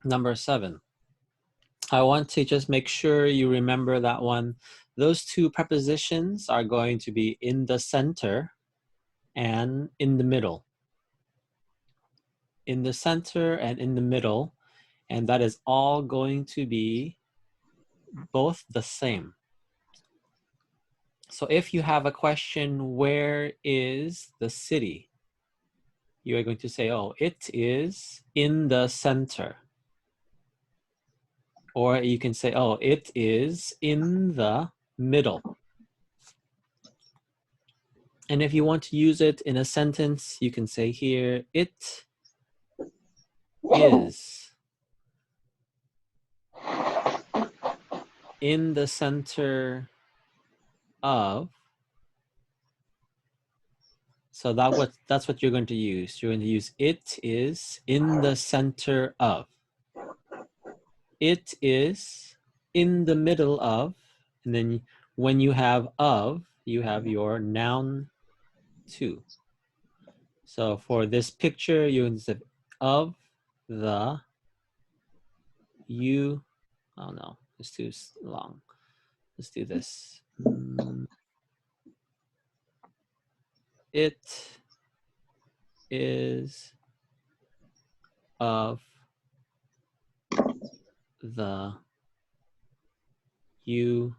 Number 7. I want to just make sure you remember that one. Those two prepositions are going to be in the center and in the middle. In the center and in the middle, and that is all going to be both the same. So if you have a question, where is the city? You are going to say, oh, it is in the center. Or you can say, oh, it is in the middle. And if you want to use it in a sentence, you can say here, it is in the center of. So that's what you're going to use. You're going to use it is in the center of. It is in the middle of. And then when you have of, you have your noun to. So for this picture, you can say of the you. Oh no, it's too long. Let's do this. It is of the U.S.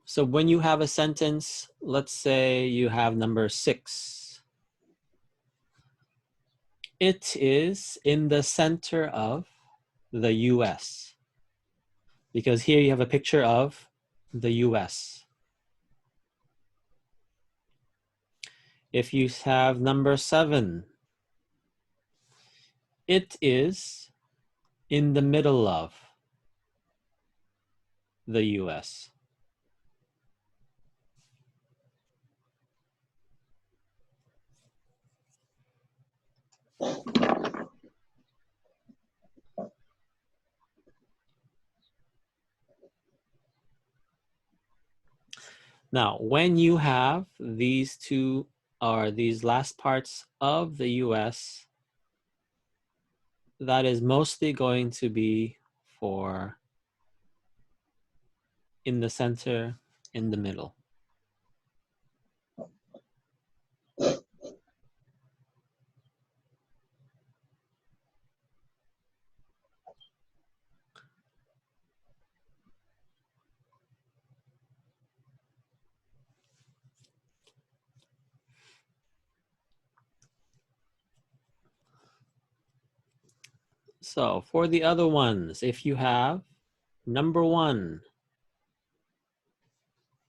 So when you have a sentence, let's say you have number 6. It is in the center of the U.S. Because here you have a picture of the U.S. If you have number 7, it is in the middle of the U.S. Now, when you have these two or these last parts of the U.S., that is mostly going to be for in the center, in the middle. So for the other ones, if you have number 1,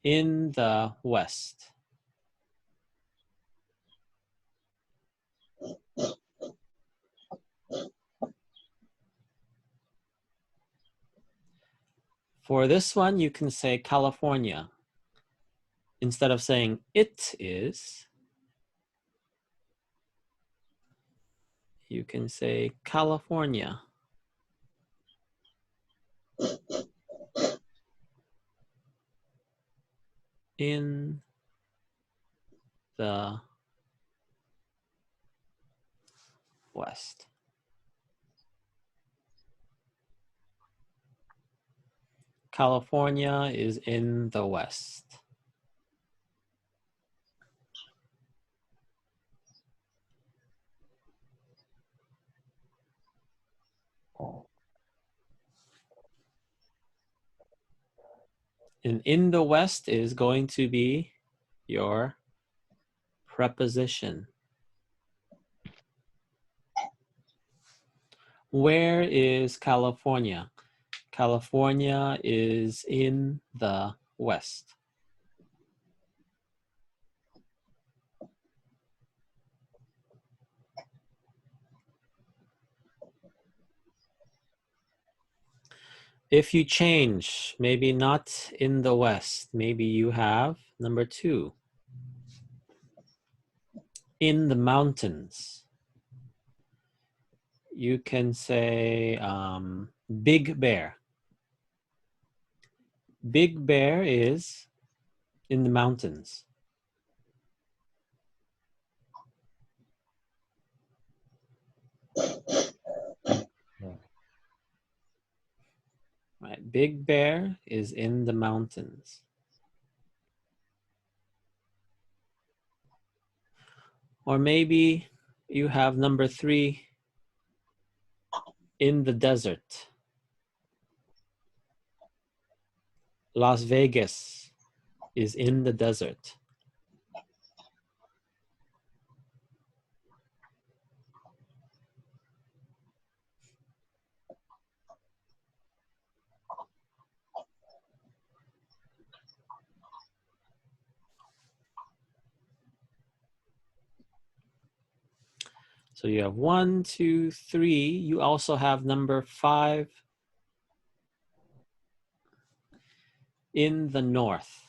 in the West. For this one, you can say California. Instead of saying it is, you can say California. In the West. California is in the West. And in the West is going to be your preposition. Where is California? California is in the West. If you change, maybe not in the West, maybe you have number 2. In the mountains. You can say Big Bear. Big Bear is in the mountains. Right. Big Bear is in the mountains. Or maybe you have number 3, in the desert. Las Vegas is in the desert. So you have 1, 2, 3. You also have number 5, in the north.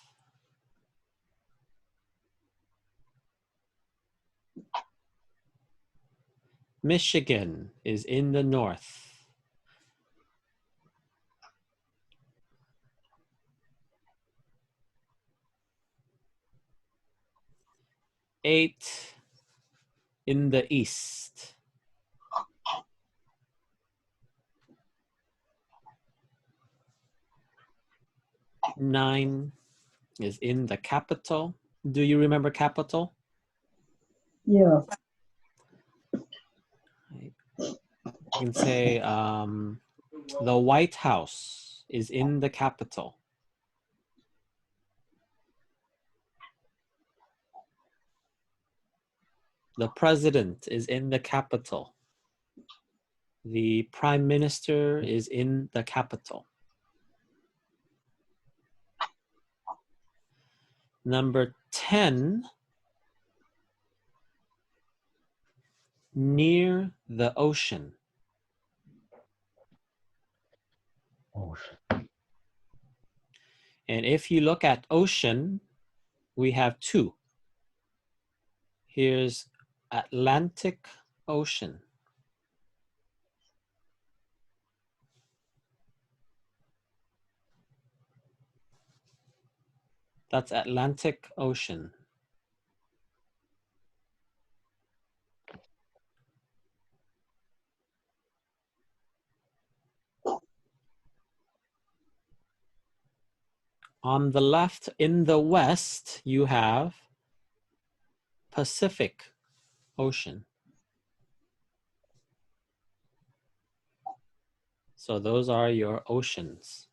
Michigan is in the north. Eight, in the east. 9 is in the capital. Do you remember capital? Yeah. You can say the White House is in the capital. The president is in the capital. The prime minister is in the capital. Number 10, near the ocean. Ocean. And if you look at ocean, we have 2. Here's Atlantic Ocean. That's Atlantic Ocean. On the left, in the west, you have Pacific Ocean. So those are your oceans.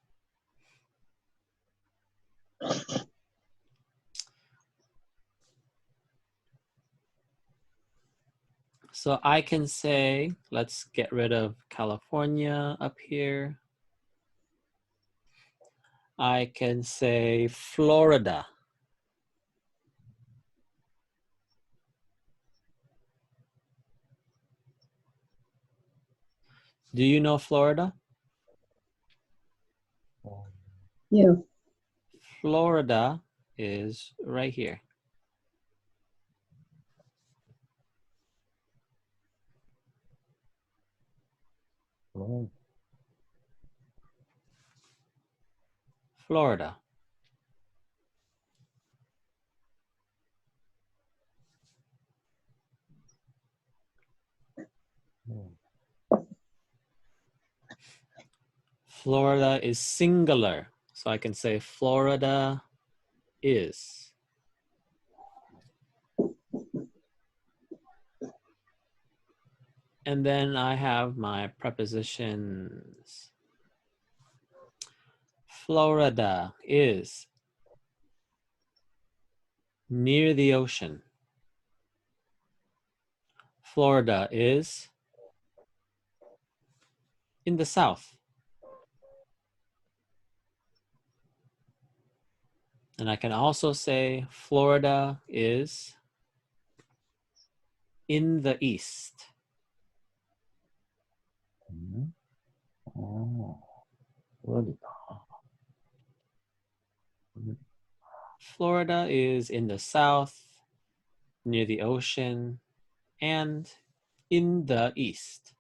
So I can say, let's get rid of California up here. I can say Florida. Do you know Florida? Yeah. Florida is right here. Oh, Florida. oh, Florida is singular. So I can say Florida is. And then I have my prepositions. Florida is near the ocean. Florida is in the south. And I can also say Florida is in the east. mm, oh, Florida. Florida is in the south, near the ocean, and in the east.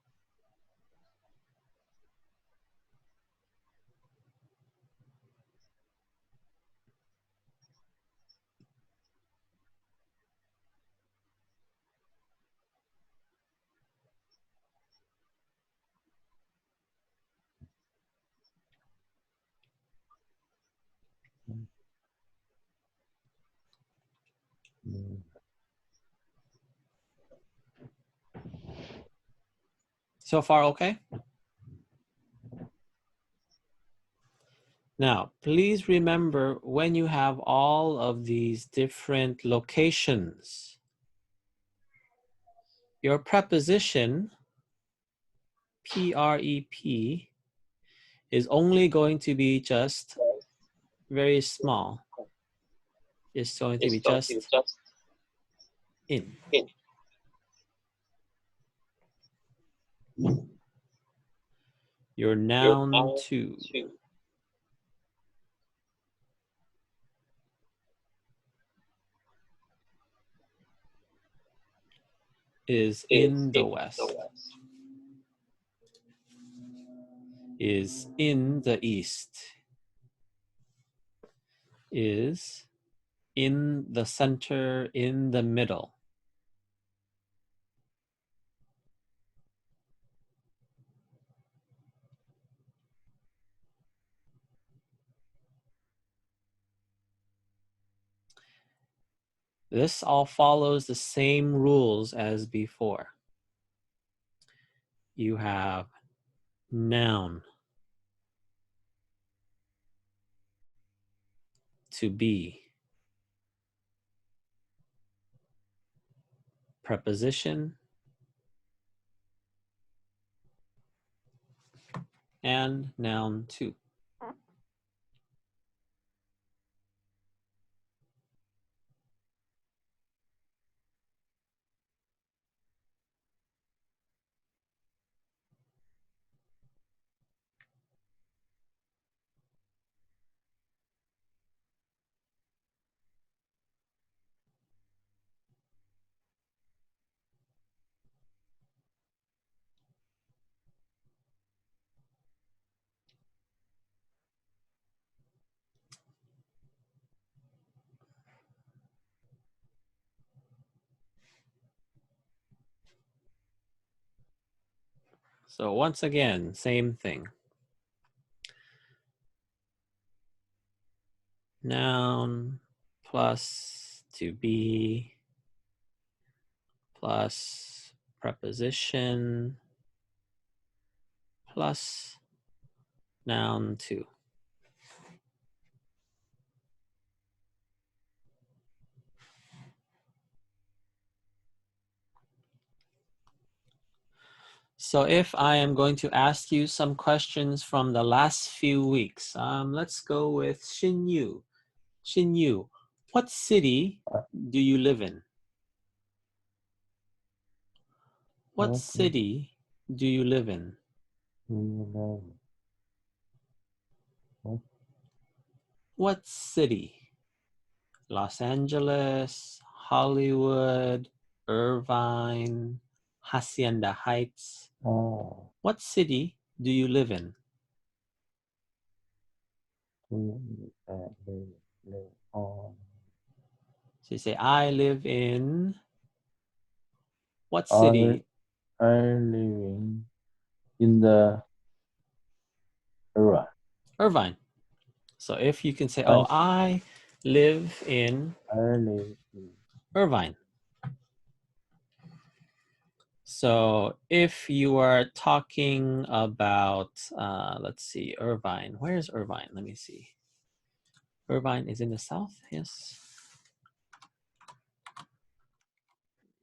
So far, okay? Now, please remember when you have all of these different locations, your preposition, P-R-E-P, is only going to be just very small. It's going to be just in. Your noun to is in the west, is in the east, is in the center, in the middle. This all follows the same rules as before. You have noun, to be, preposition, and noun to. So once again, same thing. Noun plus to be plus preposition plus noun to. So if I am going to ask you some questions from the last few weeks, let's go with Xinyu. Xinyu, what city do you live in? What Okay. city do you live in? What city? Los Angeles, Hollywood, Irvine, Hacienda Heights. Oh, What city do you live in? oh, So you say, I live in what I city? living in the era. Irvine. So if you can say, oh, I live in I live in Irvine. So if you are talking about, let's see, Irvine. Where's Irvine? Let me see. Irvine is in the south, yes.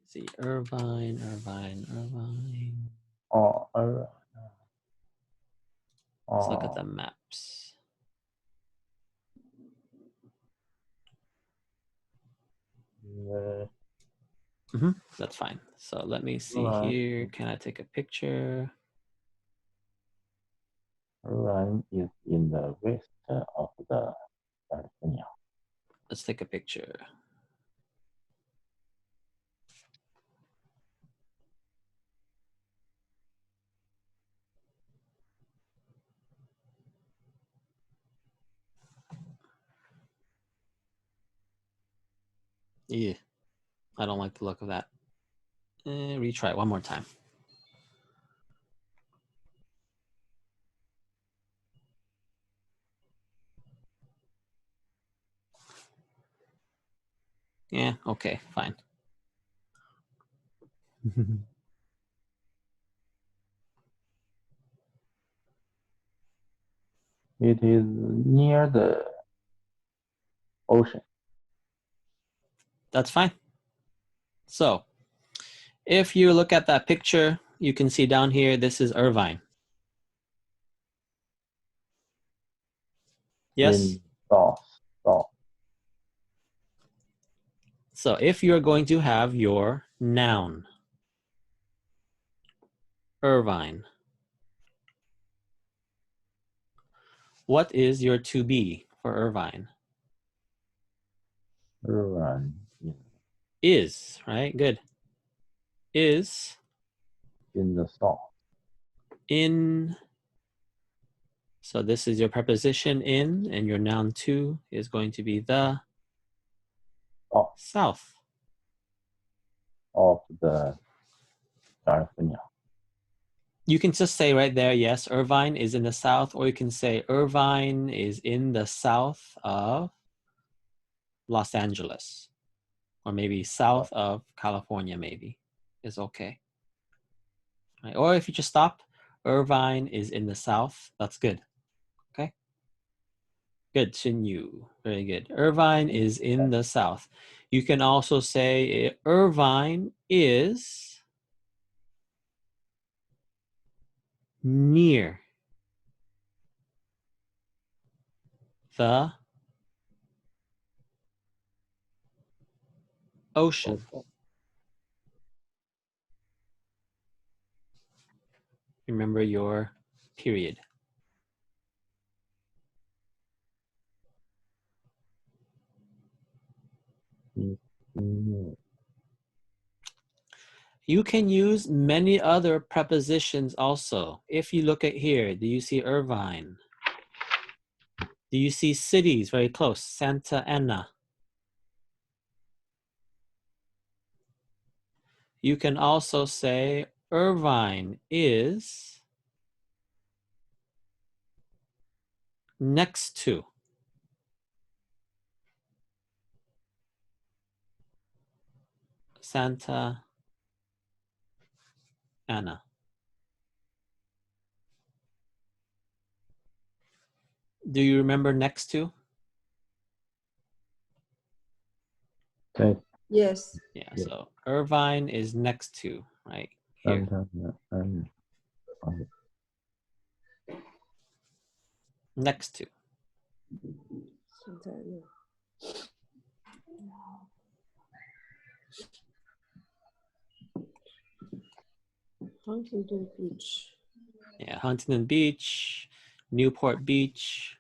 Let's see, Irvine. oh, era. Let's look at the Oh, maps. That's fine. So let me see here. Can I take a picture? Iran is in the west of the California. Let's take a picture. Yeah, I don't like the look of that. Retry one more time. Yeah, okay, fine. It is near the ocean. That's fine. So if you look at that picture, you can see down here, this is Irvine. Yes? In south. So if you're going to have your noun, Irvine, what is your to be for Irvine? Run Is, right? Good. Is in the south. in. So this is your preposition in, and your noun to is going to be the south. Of the California. You can just say right there, yes, Irvine is in the south, or you can say Irvine is in the south of Los Angeles, or maybe south of California, maybe is okay. Right? Or if you just stop, Irvine is in the south, that's good. Okay. Good, Xinyu. Very good. Irvine is in the south. You can also say Irvine is near the ocean. Remember your period. You can use many other prepositions also. If you look at here, do you see Irvine? Do you see cities very close? Santa Ana. You can also say Irvine is next to Santa Ana. Do you remember next to? Okay. Yes. Yeah, so Irvine is next to, right here. Next to. Huntington Beach. Yeah, Huntington Beach, Newport Beach.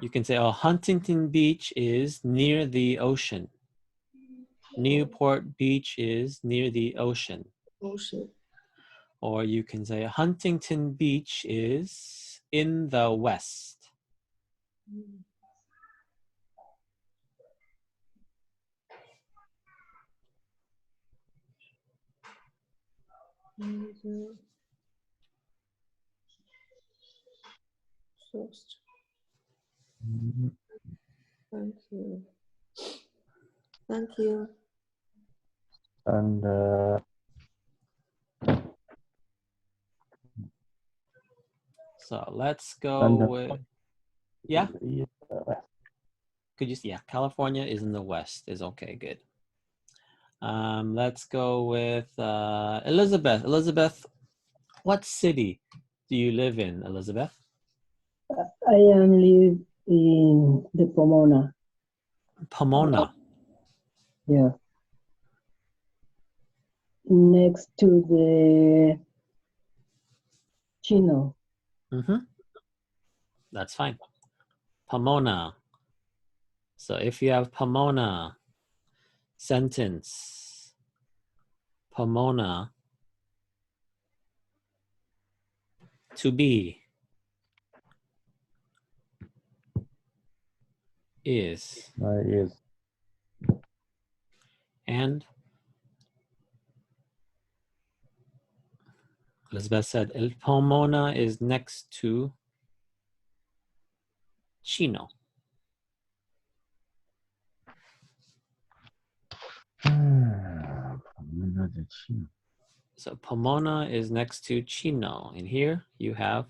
You can say, oh, Huntington Beach is near the ocean. Newport Beach is near the ocean. Ocean. Or you can say Huntington Beach is in the west. First. Thank you. Thank you. And So let's go with, yeah. Could you see, yeah, California is in the west is okay, good. Let's go with Elizabeth. Elizabeth, what city do you live in, Elizabeth? I am live in the Pomona. Pomona. Yeah. Next to the Chino. Mm-hmm. That's fine. Pomona. So if you have Pomona, sentence, Pomona, to be, is, is and Elizabeth said, El Pomona is next to Chino. So Pomona is next to Chino. And here you have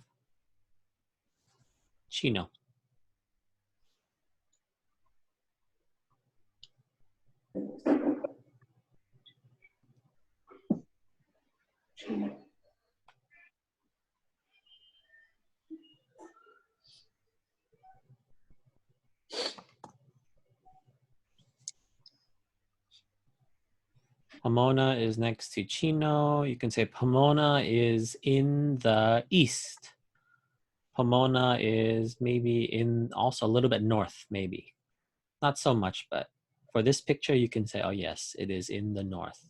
Chino. Pomona is next to Chino. You can say Pomona is in the east. Pomona is maybe in also a little bit north, maybe. Not so much, but for this picture, you can say, oh yes, it is in the north.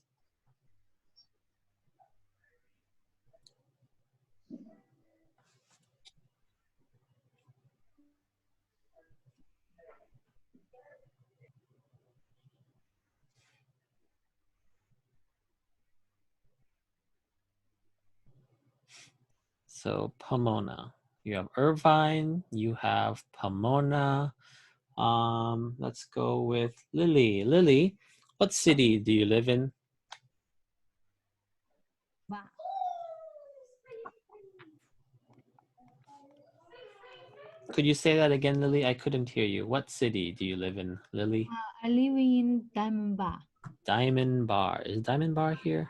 So Pomona. You have Irvine, you have Pomona. Let's go with Lily. Lily, what city do you live in? Could you say that again, Lily? I couldn't hear you. What city do you live in, Lily? I live in Diamond Bar. Diamond Bar. Is Diamond Bar here?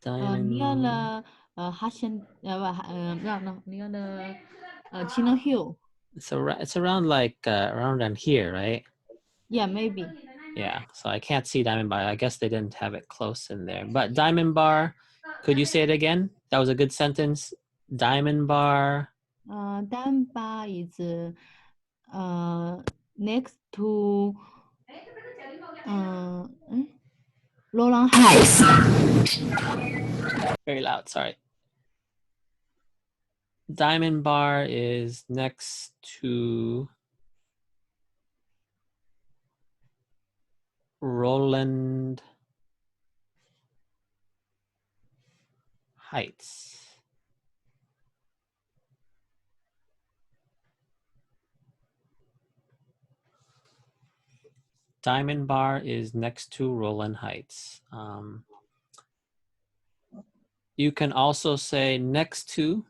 Diamond. Near the Hudson, no, near the Chino Hill. It's around like around here, right? Yeah, maybe. Yeah. So I can't see Diamond Bar. I guess they didn't have it close in there. But Diamond Bar. Could you say it again? That was a good sentence. Diamond Bar. Diamond Bar is next to Roland Heights. Very loud. Sorry. Diamond Bar is next to Roland Heights. Diamond Bar is next to Roland Heights. You can also say next to,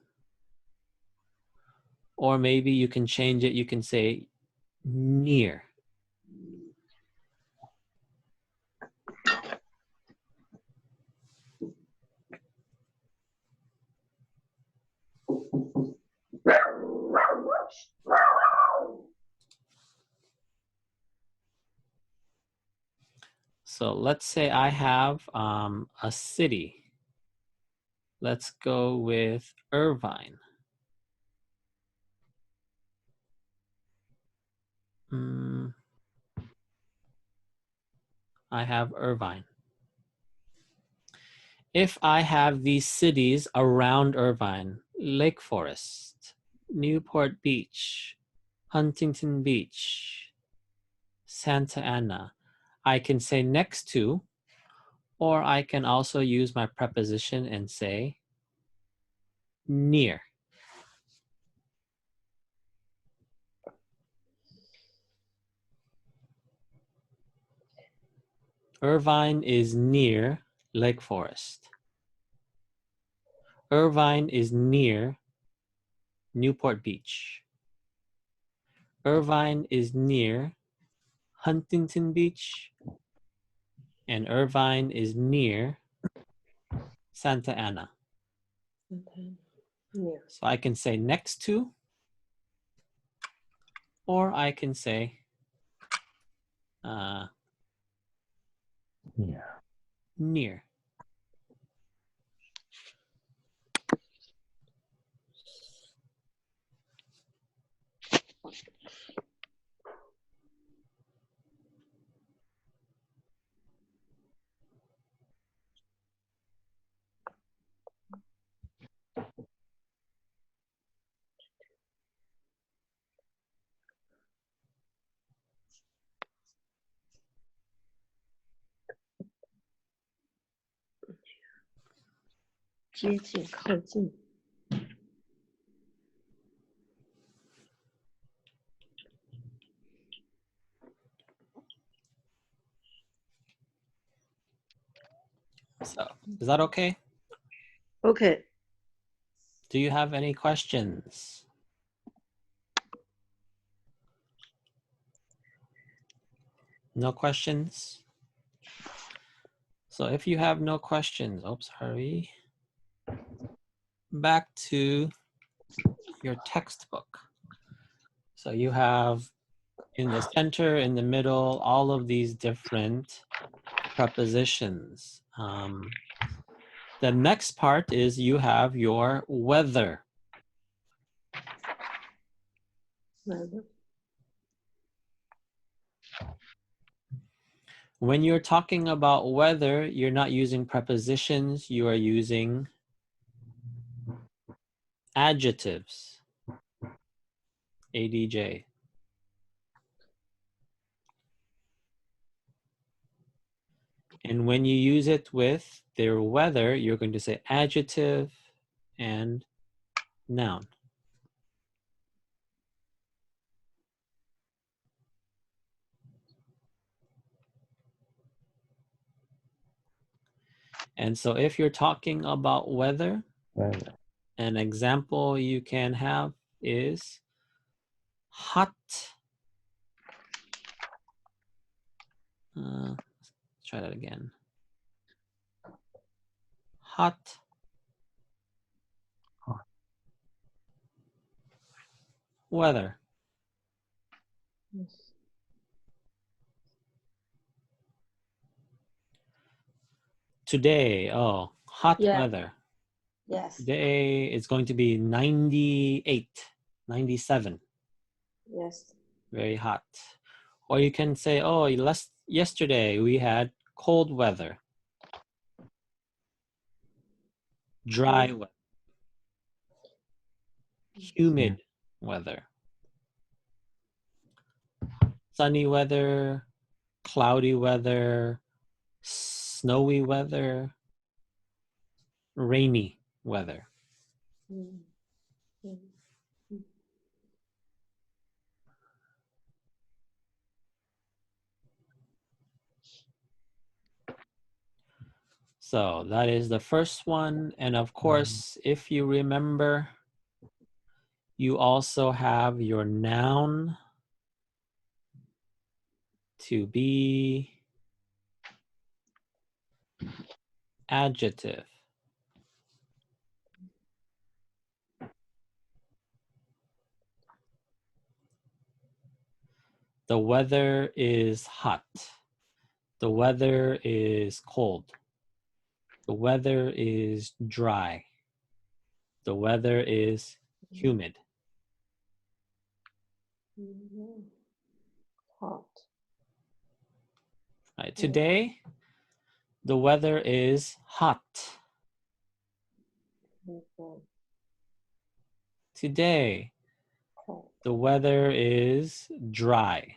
or maybe you can change it. You can say near. So let's say I have a city. Let's go with Irvine. I have Irvine. If I have these cities around Irvine, Lake Forest, Newport Beach, Huntington Beach, Santa Ana, I can say next to, or I can also use my preposition and say near. Irvine is near Lake Forest. Irvine is near Newport Beach. Irvine is near Huntington Beach. And Irvine is near Santa Ana. Yeah. So I can say next to, or I can say near. So is that okay? Okay. Do you have any questions? No questions? So if you have no questions, oops, hurry. Back to your textbook. So you have in the center, in the middle, all of these different prepositions. The next part is you have your weather. When you're talking about weather, you're not using prepositions, you are using adjectives. ADJ. And when you use it with their weather, you're going to say adjective and noun. And so if you're talking about weather, Weather. an example you can have is hot. Let's try that again. Hot. Hot. Weather. Yes. Today, oh, hot Yeah. weather. Yes. Today it's going to be 98, 97. Yes. Very hot. Or you can say, oh, yesterday we had cold weather. Dry weather. Humid weather. Sunny weather, cloudy weather, snowy weather, rainy weather. So that is the first one. And of course, if you remember, you also have your noun to be adjective. The weather is hot. The weather is cold. The weather is dry. The weather is humid. Hot. Right. Today, the weather is hot. Today, the weather is dry.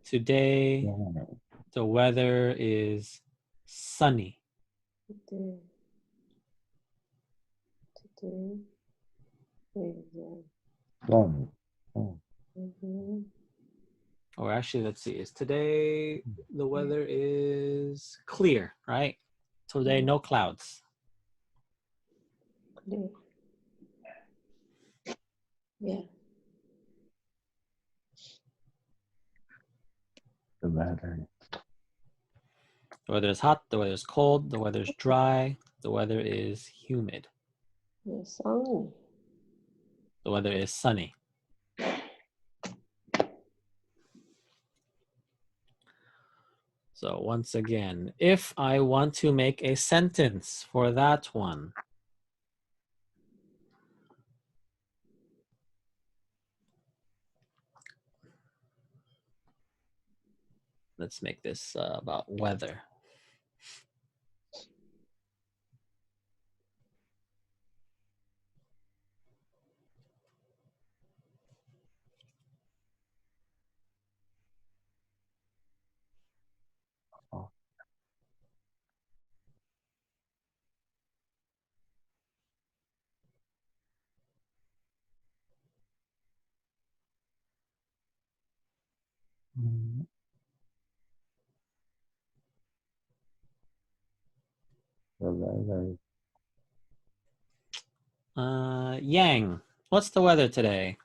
Today, Yeah. the weather is sunny. Sun. Oh. Or actually, let's see, is today the weather is clear, right? Today, no clouds. Yeah. The weather. The weather is hot, the weather is cold, the weather is dry, the weather is humid, Yes. Oh. the weather is sunny. So once again, if I want to make a sentence for that one, let's make this about weather. Oh. The weather. Yang, what's the weather today?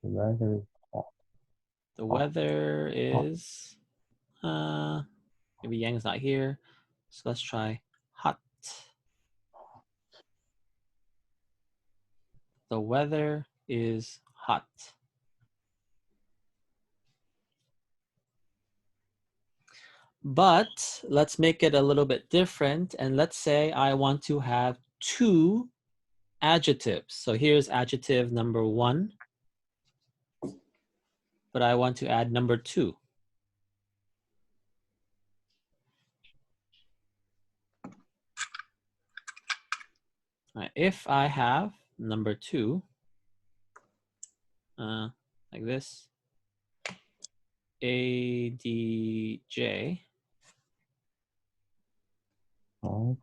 The weather is hot. The weather is, maybe Yang's not here. So let's try hot. The weather is hot. But let's make it a little bit different. And let's say I want to have 2 adjectives. So here's adjective number 1. But I want to add number 2. If I have number 2, like this, ADJ, Hot.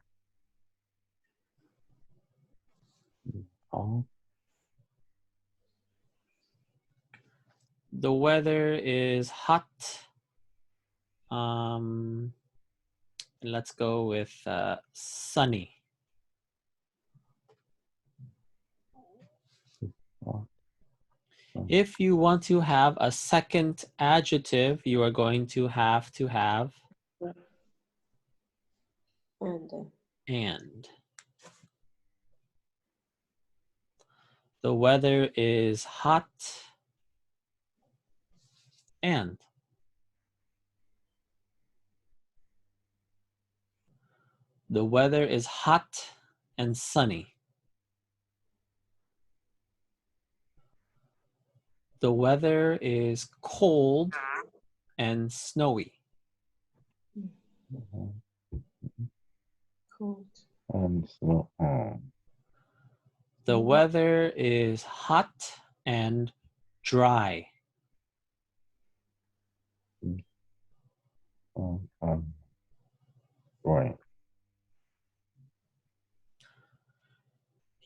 Hot. the weather is hot. Let's go with sunny. Hot. If you want to have a second adjective, you are going to have and. The weather is hot and. The weather is hot and sunny. The weather is cold and snowy. Cold. And so The weather is hot and dry. right.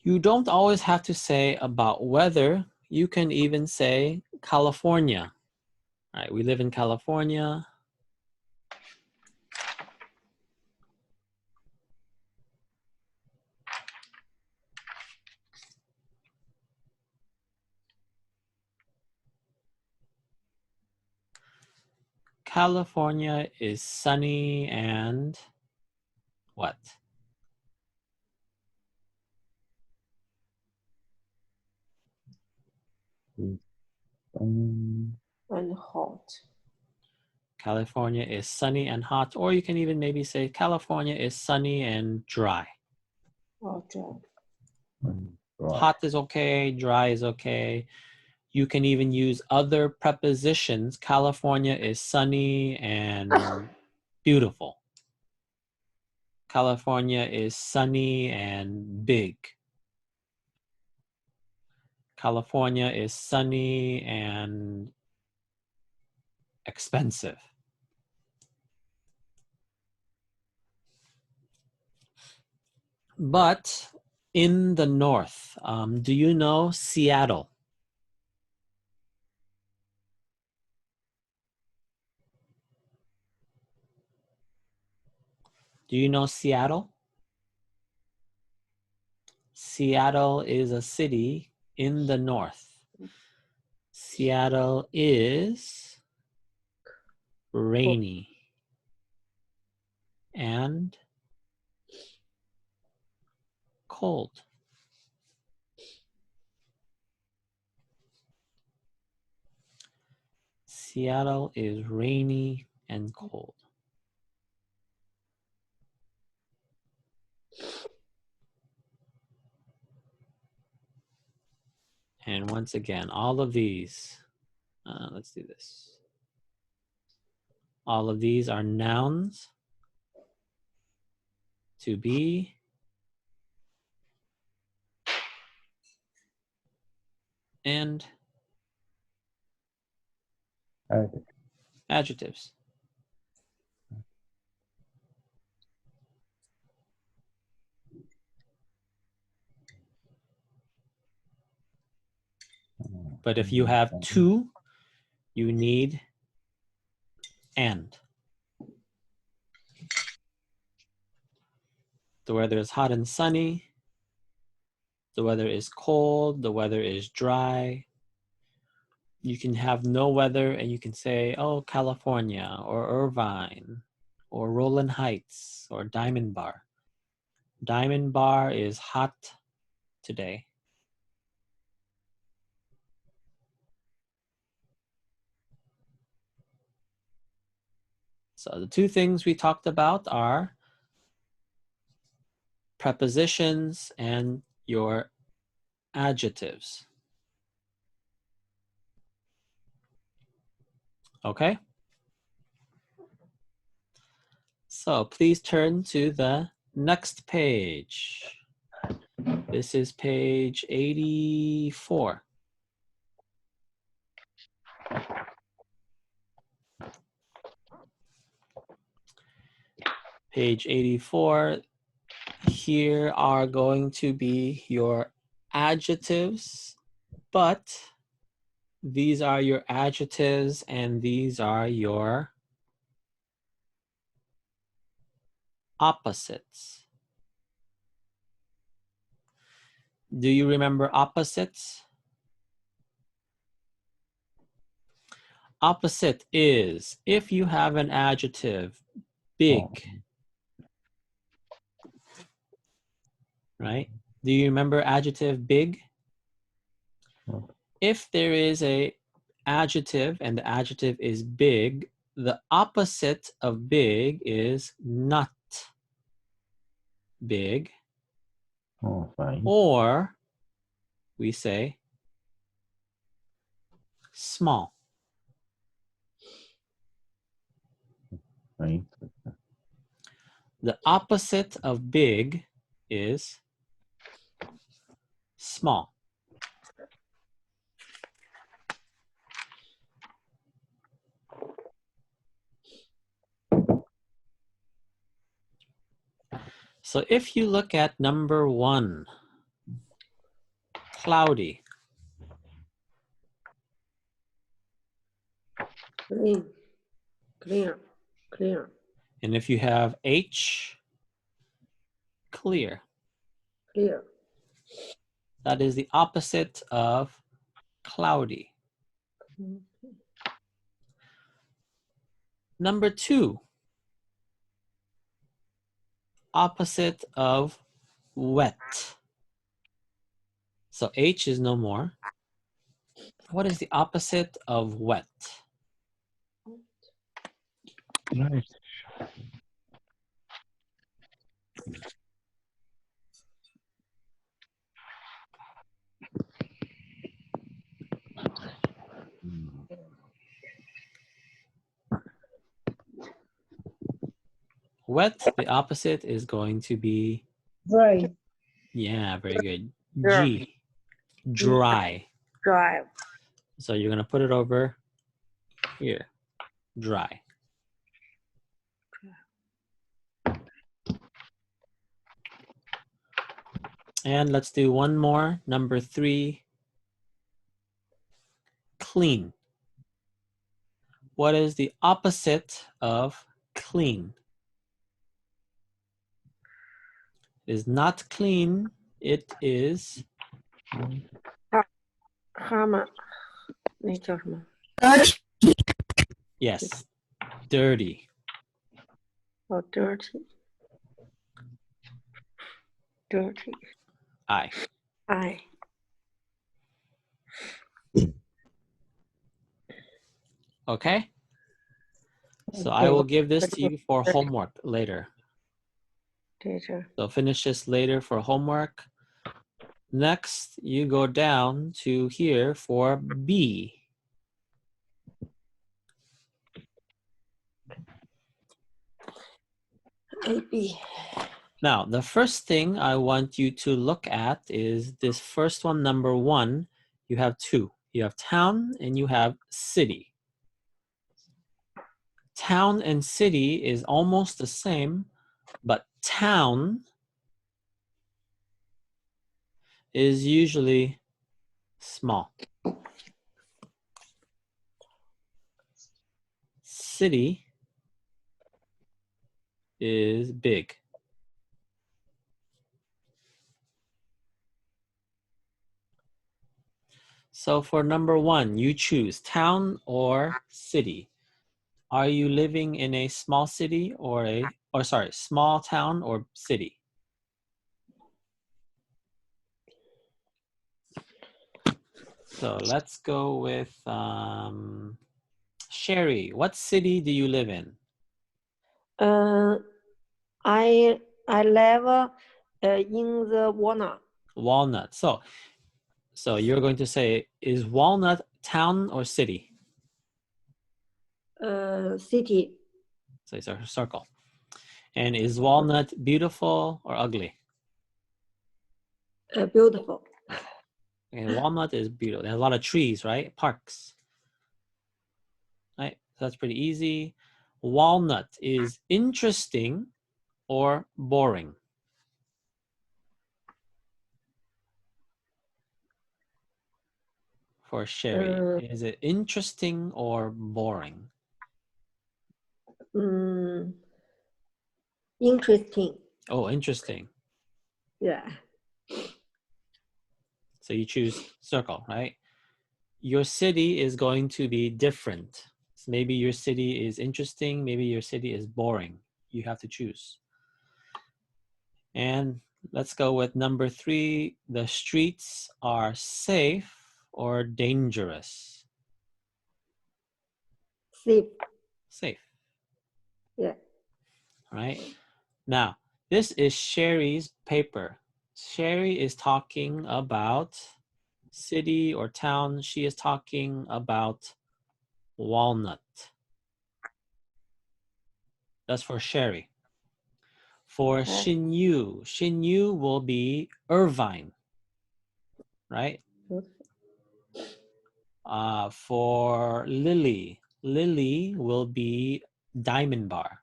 You don't always have to say about weather. You can even say California. All right, we live in California. California is sunny and what? And hot. California is sunny and hot, or you can even maybe say California is sunny and dry. Or dry. Right. Hot is okay, dry is okay. You can even use other prepositions. California is sunny and beautiful. California is sunny and big. California is sunny and expensive. But in the north, do you know Seattle? Do you know Seattle? Seattle is a city in the north. Seattle is rainy and cold. Seattle is rainy and cold. And once again, all of these, let's do this. All of these are nouns. To be, and adjectives. But if you have 2, you need and. The weather is hot and sunny. The weather is cold. The weather is dry. You can have no weather and you can say, oh, California or Irvine or Roland Heights or Diamond Bar. Diamond Bar is hot today. So the two things we talked about are prepositions and your adjectives. Okay? So please turn to the next page. This is page 84. Page 84. Here are going to be your adjectives, but these are your adjectives and these are your opposites. Do you remember opposites? Opposite is if you have an adjective, big, right? Do you remember adjective big? If there is a adjective and the adjective is big, the opposite of big is not big, Fine. or we say small. Fine. The opposite of big is small. So if you look at number 1, cloudy, Clean. Clear. Clear. and if you have H, clear. Clear. That is the opposite of cloudy. Number 2, opposite of wet. So H is no more. What is the opposite of wet? Nice. Wet, the opposite is going to be, Dry. yeah, very good. Dry. G, dry. Dry. So you're going to put it over here, dry. And let's do one more, number 3, clean. What is the opposite of clean? It is not clean, it is, 哈嘛，那叫什么？ yes, dirty. Oh, dirty. Dirty. I. I. Okay? So I will give this to you for homework later. 这是 So finish this later for homework. Next, you go down to here for B. AB. Now, the first thing I want you to look at is this first one, number 1. You have 2. You have town and you have city. Town and city is almost the same, but town is usually small. City is big. So for number 1, you choose town or city. Are you living in a small city or small town or city? So let's go with Sherry. What city do you live in? I live in the Walnut. Walnut. So you're going to say, is Walnut town or city? City. So it's a circle. And is Walnut beautiful or ugly? Beautiful. And Walnut is beautiful. There's a lot of trees, right? Parks. Right? So that's pretty easy. Walnut is interesting or boring? For Sherry, is it interesting or boring? Interesting. Oh, interesting. Yeah. So you choose circle, right? Your city is going to be different. So maybe your city is interesting, maybe your city is boring. You have to choose. And let's go with number 3. The streets are safe or dangerous? Safe. Safe. Yeah. Right? Now, this is Sherry's paper. Sherry is talking about city or town. She is talking about Walnut. That's for Sherry. For Xinyu, Xinyu will be Irvine, right? For Lily, Lily will be Diamond Bar.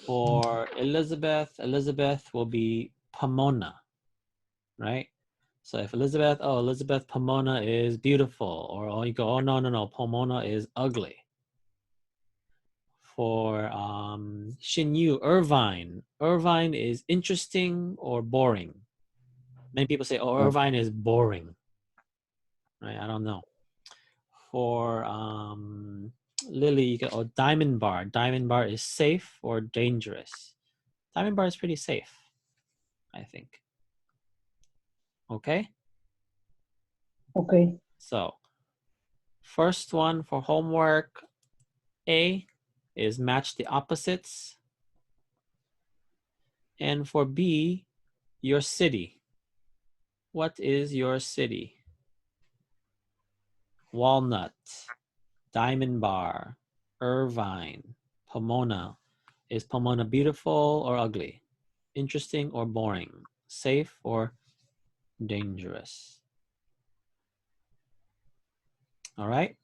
For Elizabeth, Elizabeth will be Pomona, right? So if Elizabeth Pomona is beautiful, or you go, oh no, Pomona is ugly. For Xinyu, Irvine is interesting or boring. Many people say, oh, Irvine is boring. Right? I don't know. For Lily, you go, Diamond Bar. Diamond Bar is safe or dangerous? Diamond Bar is pretty safe, I think. Okay? Okay. So, first one for homework, A is match the opposites. And for B, your city. What is your city? Walnut, Diamond Bar, Irvine, Pomona. Is Pomona beautiful or ugly? Interesting or boring? Safe or dangerous? All right.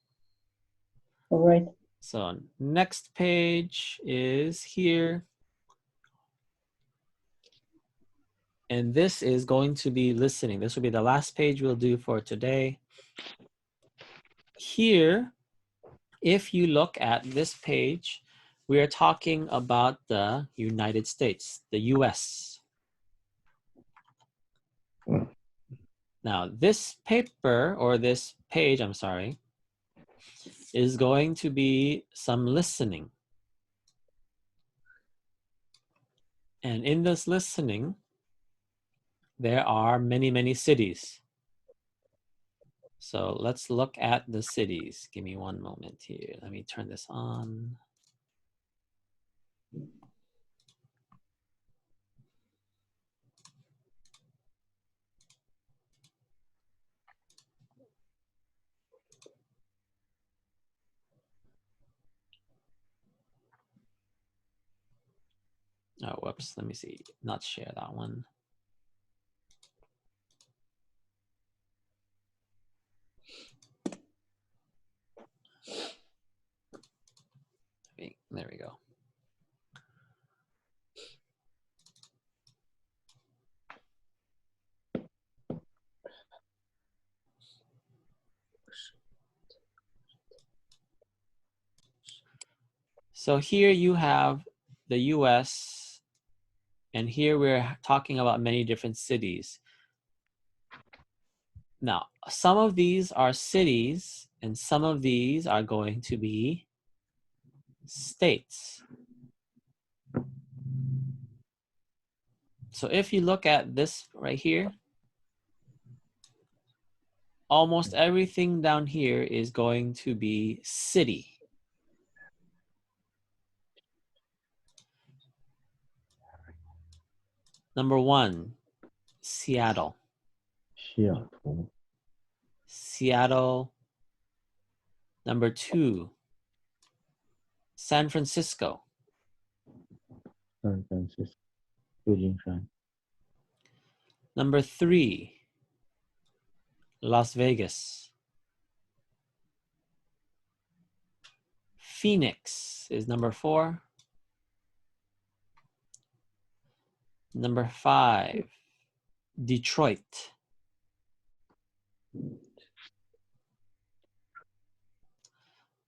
All right. So next page is here. And this is going to be listening. This will be the last page we'll do for today. Here, if you look at this page, we are talking about the United States, the US. Now, this paper, or this page, I'm sorry, is going to be some listening. And in this listening, there are many, many cities. So let's look at the cities. Give me one moment here. Let me turn this on. Oh, whoops. Let me see. Not share that one. There we go. So here you have the US, and here we're talking about many different cities. Now, some of these are cities and some of these are going to be states. So if you look at this right here, almost everything down here is going to be city. Number 1, Seattle. 西雅图 Seattle. Number 2, San Francisco. 三藩市旧金山 Number 3, Las Vegas. Phoenix is number 4. Number 5, Detroit.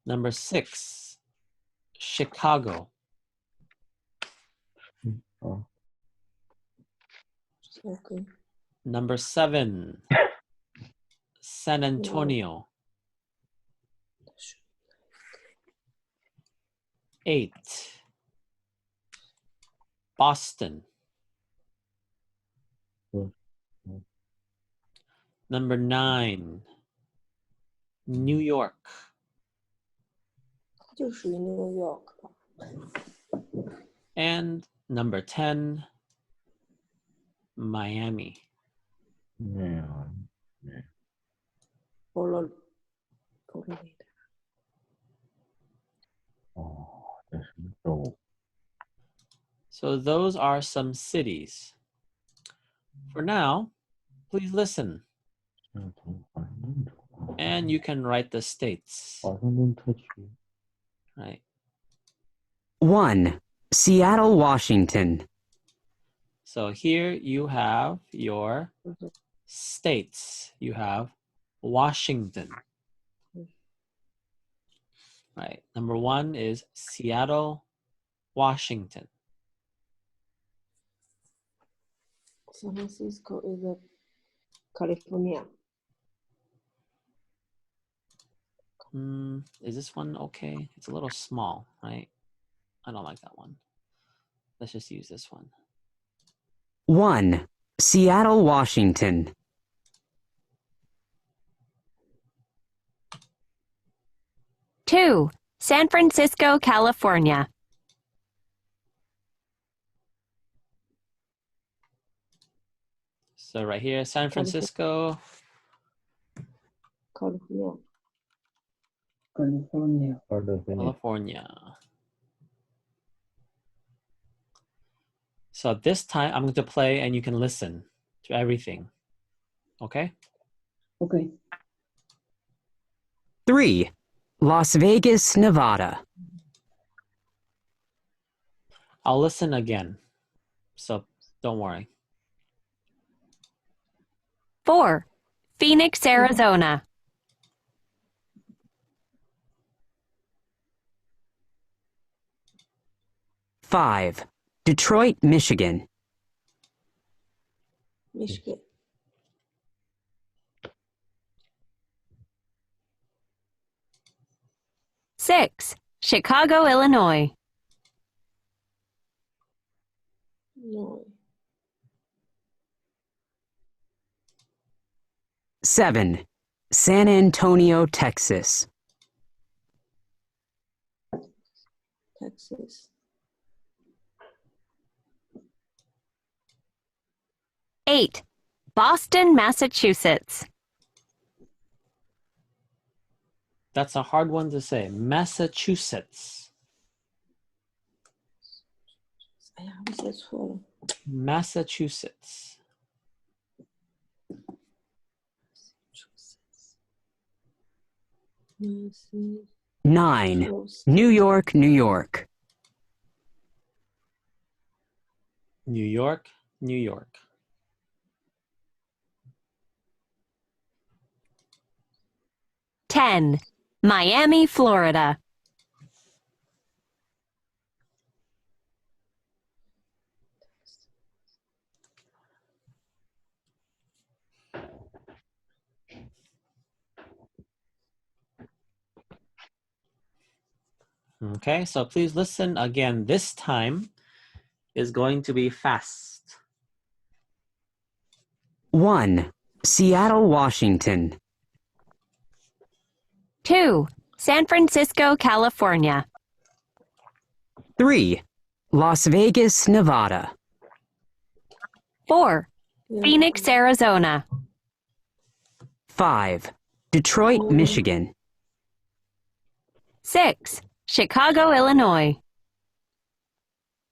Number 6, Chicago. 啊 Okay. Number 7, San Antonio. 8, Boston. Number 9, New York. 就属于 New York 吧。 And number 10, Miami. 没有 Florida. 哦，这什么州？ So those are some cities. For now, please listen 西雅图华盛顿州 and you can write the states. 华盛顿特区 Right? 1. Seattle, Washington. So here you have your states. You have Washington. Right. Number 1 is Seattle, Washington. San Francisco is a California. Is this one okay? It's a little small, right? I don't like that one. Let's just use this one. 1. Seattle, Washington. 2. San Francisco, California. So right here, San Francisco. California. California. 阿尔德菲 California. So this time I'm going to play and you can listen to everything. Okay? Okay. 3. Las Vegas, Nevada. I'll listen again. So don't worry. 4. Phoenix, Arizona. 5. Detroit, Michigan. Michigan. 6. Chicago, Illinois. No. 7. San Antonio, Texas. Texas. 8. Boston, Massachusetts. That's a hard one to say. Massachusetts. 哎呀，我写错了。 Massachusetts. Massachusetts. 9. New York, New York. New York, New York. 10. Miami, Florida. Okay, so please listen again. This time is going to be fast. 1. Seattle, Washington. 2. San Francisco, California. 3. Las Vegas, Nevada. 4. Yeah. Phoenix, Arizona. 5. Detroit, Michigan. 6. Chicago, Illinois.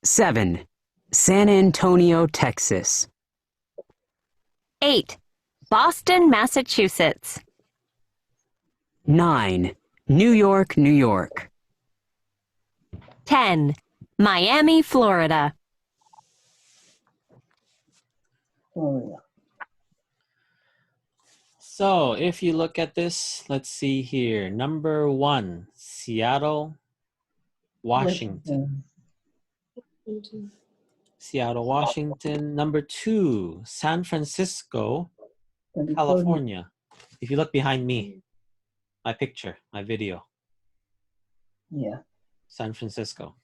7. San Antonio, Texas. 8. Boston, Massachusetts. 9. New York, New York. 10. Miami, Florida. Florida. So if you look at this, let's see here. Number 1, Seattle, Washington. Seattle, Washington. Number 2, San Francisco, California. If you look behind me, my picture, my video, Yeah. San Francisco.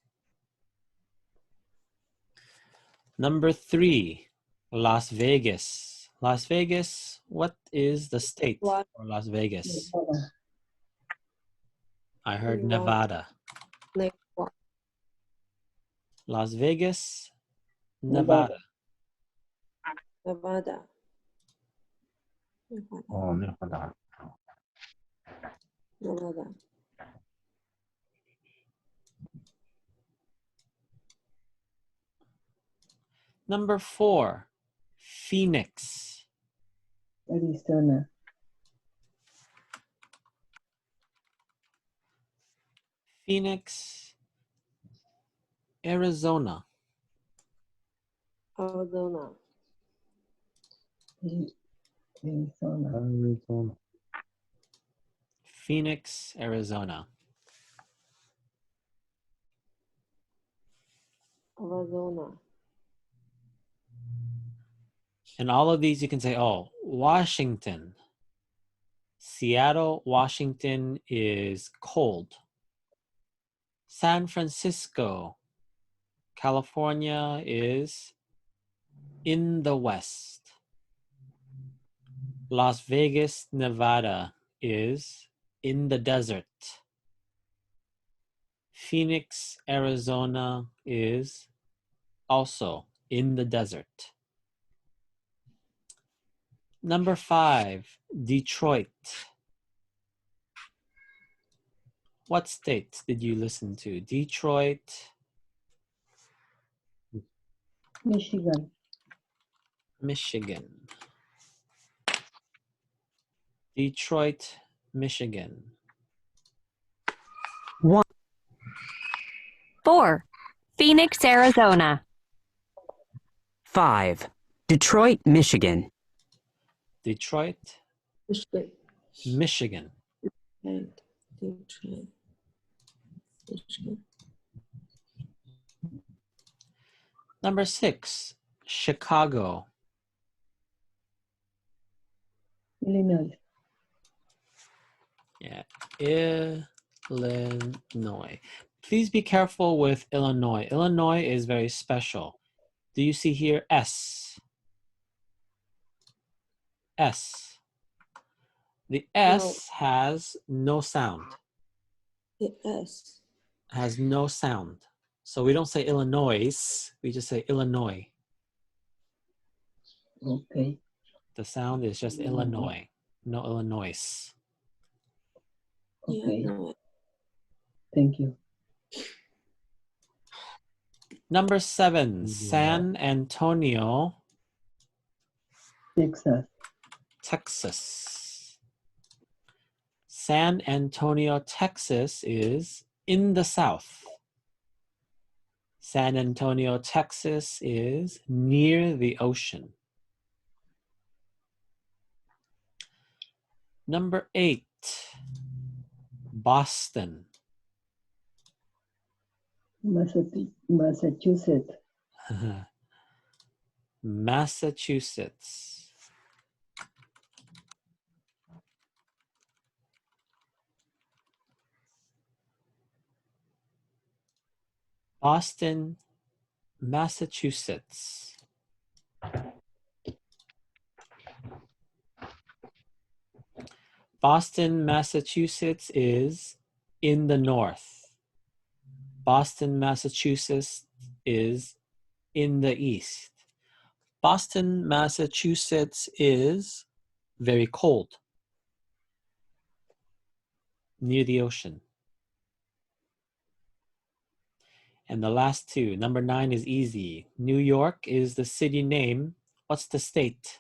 Number 3, Las Vegas. Las Vegas, what is the state What? for Las Vegas? Nevada. I heard Nevada. Nevada. Next one. Las Vegas, Nevada. Nevada. Nevada. Oh, Nevada. Nevada. Number 4, Phoenix. Arizona. Phoenix, Arizona. Arizona. Arizona. Arizona. Phoenix, Arizona. Arizona. And all of these you can say, oh, Washington. Seattle, Washington is cold. San Francisco, California is in the west. Las Vegas, Nevada is in the desert. Phoenix, Arizona is also in the desert. Number 5, Detroit. What state did you listen to? Detroit, Michigan. Michigan. Detroit, Michigan. 1. 4. Phoenix, Arizona. 5. Detroit, Michigan. Detroit, Michigan. Michigan. And Detroit. Michigan. Number 6, Chicago. Illinois. Yeah, Illinois. Please be careful with Illinois. Illinois is very special. Do you see here S? S. The S has no sound. The S. Has no sound. So we don't say Illinois, we just say Illinois. Okay. The sound is just Illinois, no Illinois. Okay. Yeah, no. Thank you. Number 7, San Antonio, Texas. Texas. San Antonio, Texas is in the south. San Antonio, Texas is near the ocean. Number 8, Boston. Massachusetts. Massachusetts. Boston, Massachusetts. Boston, Massachusetts is in the north. Boston, Massachusetts is in the east. Boston, Massachusetts is very cold, near the ocean. And the last two, number 9 is easy. New York is the city name. What's the state?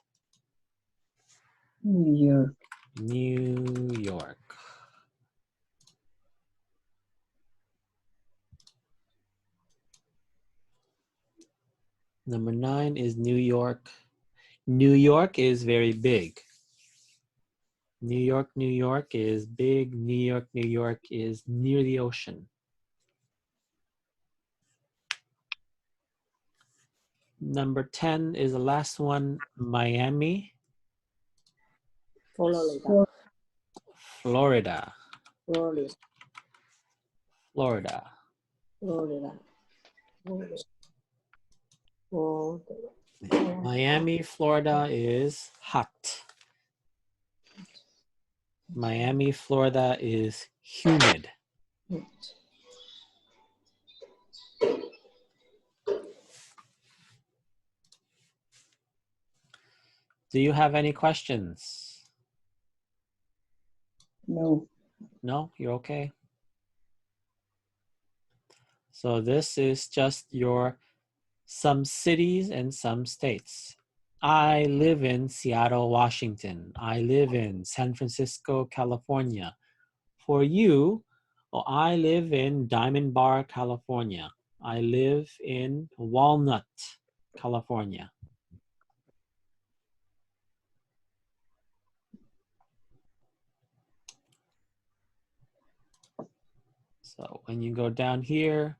New York. New York. Number 9 is New York. New York is very big. New York, New York is big. New York, New York is near the ocean. Number 10 is the last one, Miami, Florida. Florida. Florida. Florida. Florida. Florida. Miami, Florida is hot. Miami, Florida is humid. Do you have any questions? No. No, you're okay. So this is just your some cities and some states. I live in Seattle, Washington. I live in San Francisco, California. For you, well, I live in Diamond Bar, California. I live in Walnut, California. So when you go down here,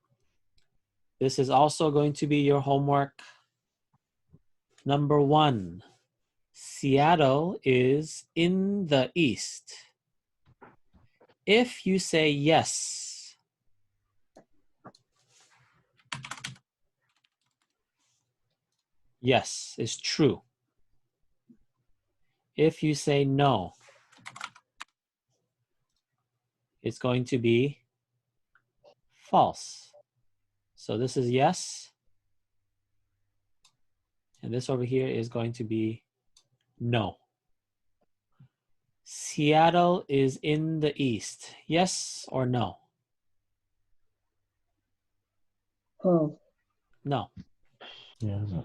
this is also going to be your homework. Number 1, Seattle is in the east. If you say yes, yes is true. If you say no, it's going to be false. So this is yes. And this over here is going to be no. Seattle is in the east. Yes or no? False. No. Yeah.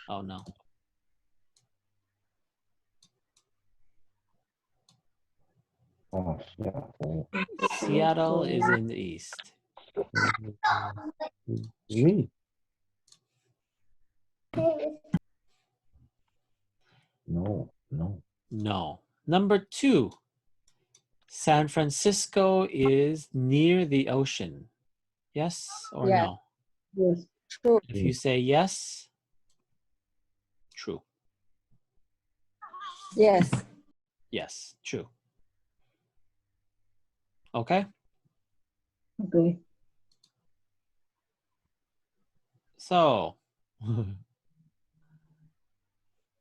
Oh, no. Oh, Seattle. Seattle is in the east. Really? No, no. No. Number 2, San Francisco is near the ocean. Yes or Yes. no? Yes. True. If you say yes, true. Yes. Yes, true. Okay? Okay. So,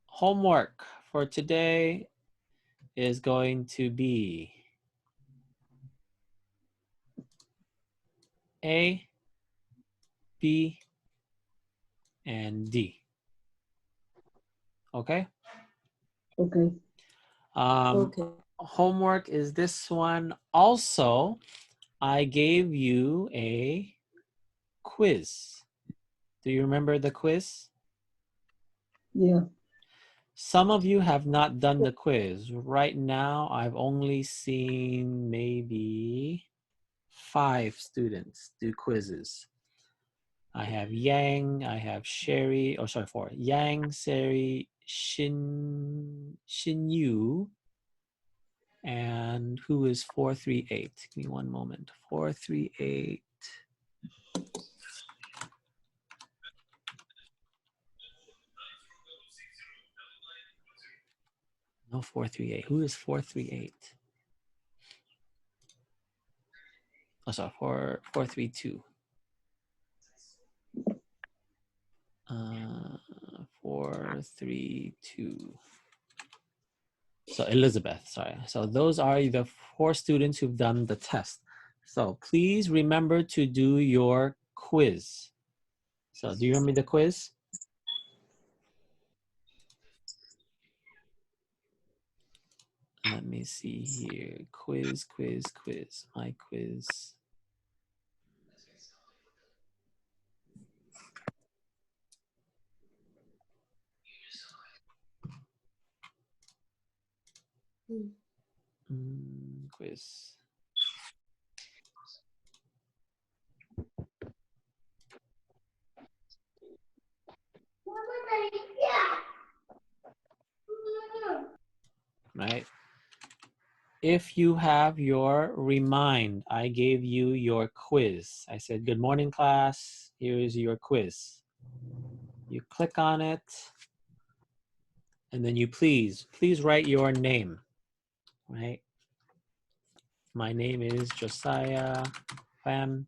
homework for today is going to be A, B, and D. Okay? Okay. Okay. Homework is this one. Also, I gave you a quiz. Do you remember the quiz? Yeah. Some of you have not done the quiz. Right now, I've only seen maybe 5 students do quizzes. I have Yang, I have Sherry, 4. Yang, Sherry, Xin Yu, and who is 438? Give me one moment. 438. No, 438. Who is 438? Oh, sorry, 432. 4, 3, 2. So Elizabeth, sorry. So those are the 4 students who've done the test. So please remember to do your quiz. So do you remember the quiz? Let me see here. Quiz. My quiz. Quiz. Right. If you have your remind, I gave you your quiz. I said, good morning, class. Here's your quiz. You click on it, and then you please write your name, right? My name is Josiah Pham,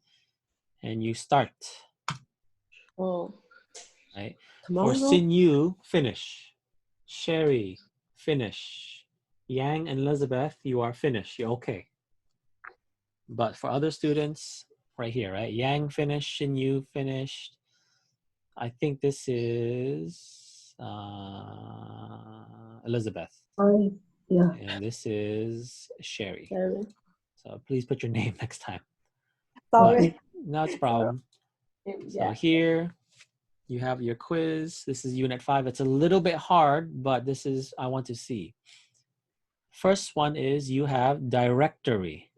and you start, Oh, right? tomorrow. For Sin Yu, finish. Sherry, finish. Yang and Elizabeth, you are finished. You're okay. But for other students, right here, right? Yang finished, Shin Yu finished. I think this is Elizabeth. Yeah. And this is Sherry. Sorry. So please put your name next time. Sorry. No, it's a problem. So Yeah. here you have your quiz. This is Unit 5. It's a little bit hard, but this is, I want to see. First one is you have directory.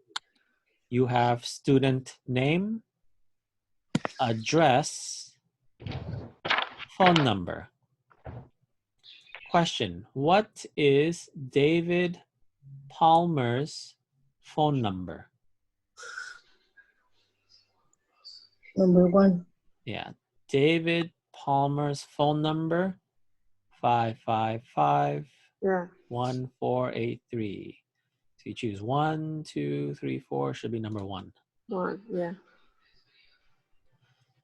You have student name, address, phone number. Question, what is David Palmer's phone number? Number 1. Yeah, David Palmer's phone number, 555 Yeah. 1483. So you choose 1, 2, 3, 4, should be number 1. One. Yeah.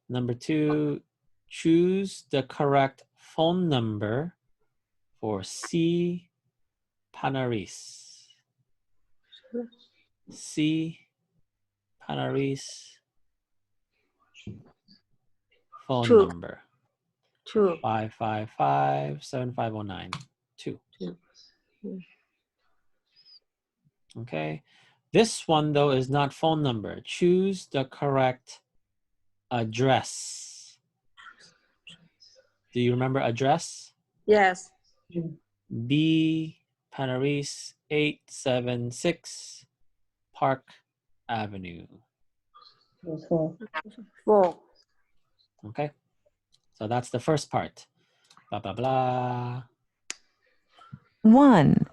Number 2, choose the correct phone number for C. Panaris. C. Panaris phone 2. number. 2. 555-7509. 2. Okay. This one, though, is not phone number. Choose the correct address. Do you remember address? Yes. B. Panaris 876 Park Avenue. 4. 4. Okay. So that's the first part. Blah, blah, blah. 1.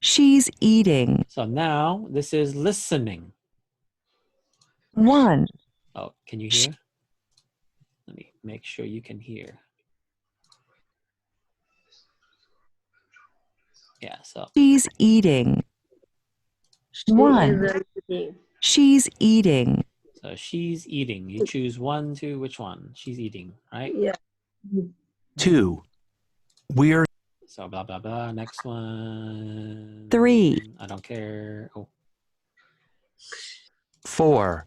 She's eating. So now this is listening. 1. Oh, can you hear? Let me make sure you can hear. Yeah, so. She's eating. She 1. is eating. She's eating. So she's eating. You choose 1, 2, which one? She's eating, right? Yeah. 2. We're So blah, blah, blah. Next one. 3. I don't care. Oh, 4.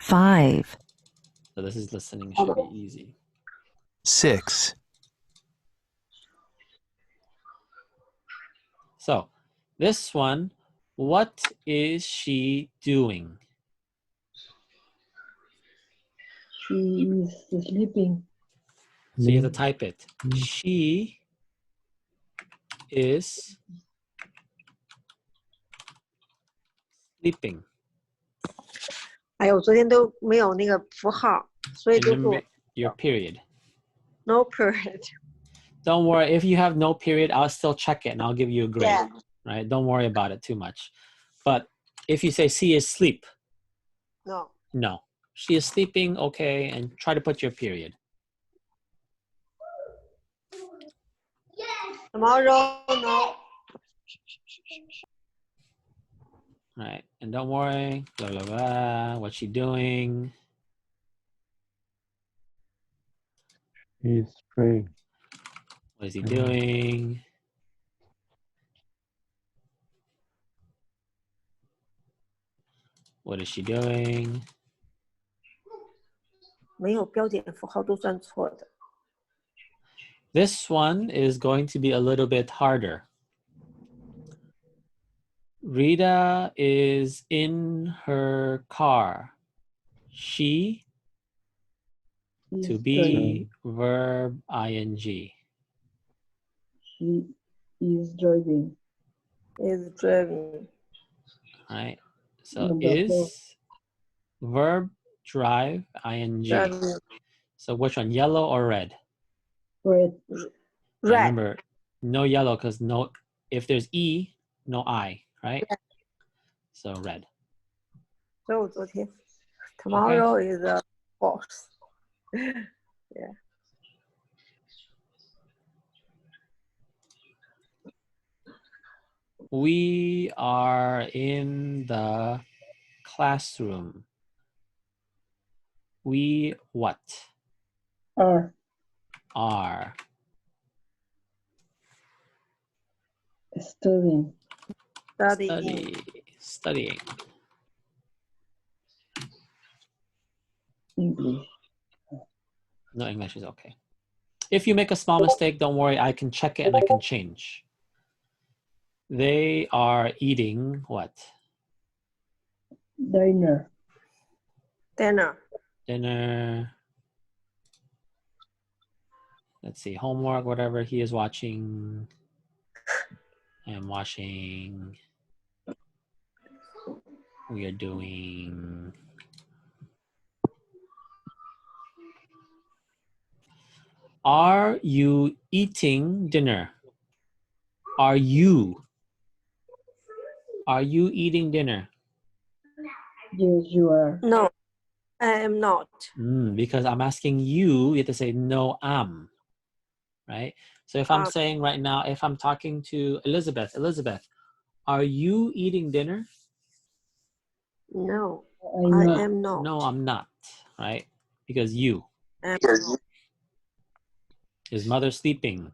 5. so this is listening. It should be easy. 6. So this one, what is she doing? She is sleeping. So you have to type it. She is sleeping. 哎呦，我昨天都没有那个符号，所以 And 就 remember 是 your period. no period. Don't worry. If you have no period, I'll still check it and I'll give you a grade. Yeah. Right? Don't worry about it too much. But if you say she is sleep, No. no. She is sleeping, okay, and try to put your period. Tomorrow, no. Right? And don't worry, blah, blah, blah, what's she doing? He's free. What is he doing? What is she doing? 没有标点符号都算错的。 This one is going to be a little bit harder. Rita is in her car. She, to Is be, verb, ing. She is driving. Is driving. Right? So Number four. is, verb, drive, ing. Driving. So which one, yellow or red? Red. Yeah, Red. remember, no yellow because no, if there's E, no I, right? So red. 所以我昨天 tomorrow is a horse. Yeah. We are in the classroom. We what? R. Are. Studying. Studying. Studying. English. No, English is okay. If you make a small mistake, don't worry. I can check it and I can change. They are eating what? Diner. Dinner. Dinner. Let's see, homework, whatever he is watching. I am watching. We are doing. Are you eating dinner? Are you eating dinner? Yes, you are. No, I am not. Because I'm asking you, you have to say no, am. Right? So if I'm saying right now, if I'm talking to Elizabeth, are you eating dinner? No, I'm not. I am not. No, I'm not. Right? Because you. Am Is mother sleeping?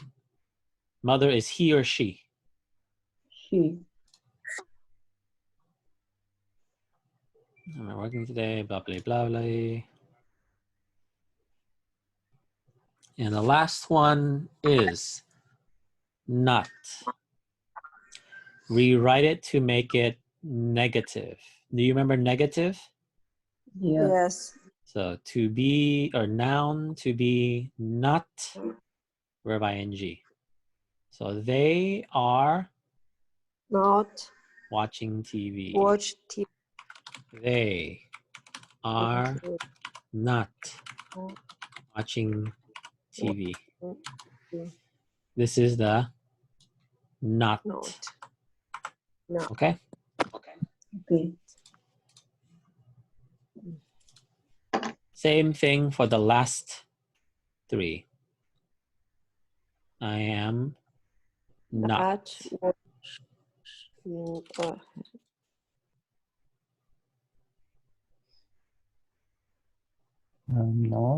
Mother, is he or she? She. Am I working today? Blah, blah, blah, blah. And the last one is not. Rewrite it to make it negative. Do you remember negative? Yeah. Yes. So to be, or noun, to be not, verb ing. So they are Not watching TV. watch TV. They are not watching TV. This is the not. Not. No. Okay? Okay. Same thing for the last three. I am not. Not.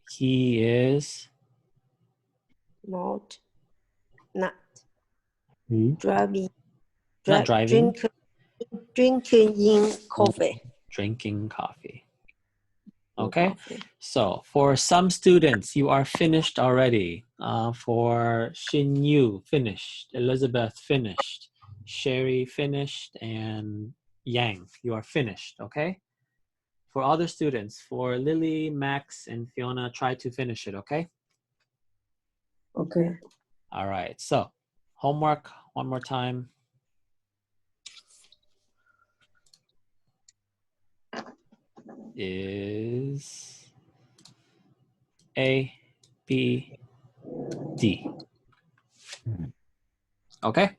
He is Not He. driving. not driving. Drinking coffee. Drinking coffee. Okay, so for some students, you are finished already. For Xin Yu, finished. Elizabeth, finished. Sherry, finished. And Yang, you are finished, okay? For other students, for Lily, Max, and Fiona, try to finish it, okay? Okay. All right, so homework one more time. Is A, B, D. Okay?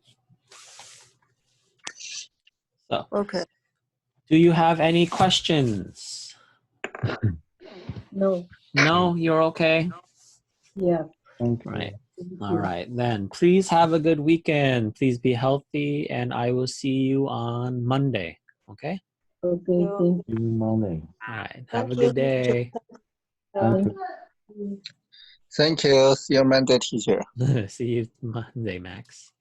So, Okay. do you have any questions? No. No, you're okay? Yeah. Thank you. Right. Thank All you. right, then please have a good weekend. Please be healthy, and I will see you on Monday. Okay? Okay. Thank See you Monday. All right. Have a Thank good you. day. Thank you. you. Thank you. See you Monday, teacher. See you Monday, Max.